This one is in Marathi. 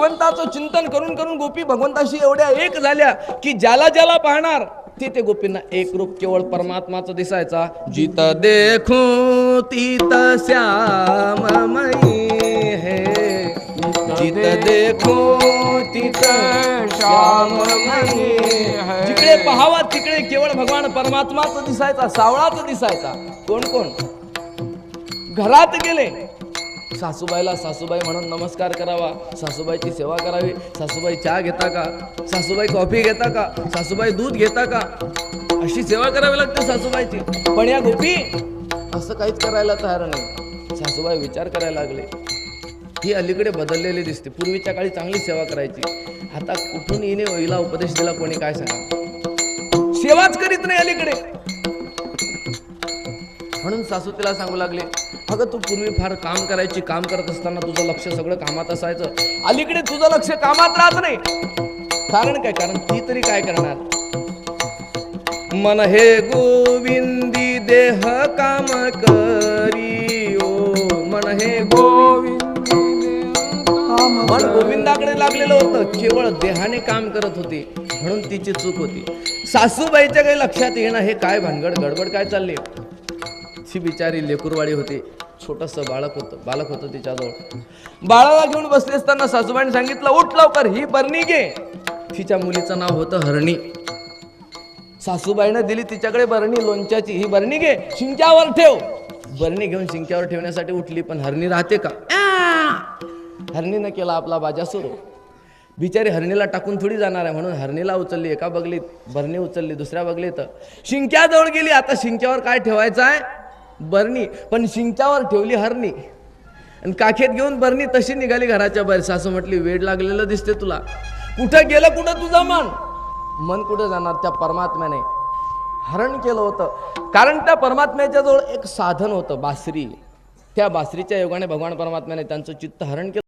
भगवंताचं चिंतन करून करून गोपी भगवंताशी एवढ्या एक झाल्या की ज्याला ज्याला पाहणार ते गोपींना एक रूप केवळ परमात्माचा दिसायचा. जित देखो तीत श्याममयी है, जित देखो तीत श्याममयी है. जिकडे पहावा तिकडे केवळ भगवान परमात्माचा दिसायचा, सावळाच दिसायचा. कोण कोण घरात गेले, सासूबाईला सासूबाई म्हणून नमस्कार करावा, सासूबाईची सेवा करावी. सासूबाई चहा घेता का, सासूबाई कॉफी घेता का, सासूबाई दूध घेता का, अशी सेवा करावी लागते सासूबाईची. पण या गोपी असं काहीच करायला तयार नाही. सासूबाई विचार करायला लागले, ही अलीकडे बदललेली दिसते. पूर्वीच्या काळी चांगली सेवा करायची, आता कुठून येणे हिला उपदेश दिला कोणी काय सांगा, सेवाच करीत नाही अलीकडे. म्हणून सासू तिला सांगू लागले, अगं तू पूर्वी फार काम करायची, काम करत असताना तुझं लक्ष सगळं कामात असायचं, अलीकडे तुझं लक्ष कामात राहत नाही. कारण काय, कारण ती तरी काय करणार. मन हे गोविंदी देह काम करी, ओ मन हे गोविंदी मन गोविंदाकडे लागलेलं होतं, केवळ देहाने काम करत होती, म्हणून तिची चूक होती. सासूबाईच्या काही लक्षात येणं हे काय भानगड, गडबड काय चालली. ती बिचारी लेकुरवाडी होती, छोटस बालक होतं तिच्याजवळ. बाळाला घेऊन बसले असताना सासूबाईने सांगितलं, उठ लवकर, ही बरणी घे. तिच्या मुलीचं नाव होतं हरणी. सासूबाईनं दिली तिच्याकडे बरणी लोणच्याची, ही बरणी घे, शिंक्यावर ठेव. बरणी घेऊन शिंक्यावर ठेवण्यासाठी उठली, पण हरणी राहते का. हरणीनं केला आपला बाजा सुरू. बिचारी हरणीला टाकून थोडी जाणार आहे, म्हणून हरणीला उचलली, एका बगलीत बरणी उचलली, दुसऱ्या बगलीत शिंक्याजवळ गेली. आता शिंक्यावर काय ठेवायचं आहे, बरणी, पण शिंक्यावर ठेवली हरणी. आणि काखेत घेऊन बरणी तशी निघाली घराच्या बाहेर. सासू म्हटली, वेड लागलेलं दिसते तुला, कुठं गेलं कुठं तुझं मन, मन कुठं जाणार. त्या परमात्म्याने हरण केलं होतं, कारण त्या परमात्म्याच्या जवळ एक साधन होतं, बासरी. त्या बासरीच्या योगाने भगवान परमात्म्याने त्यांचं चित्त हरण केलं.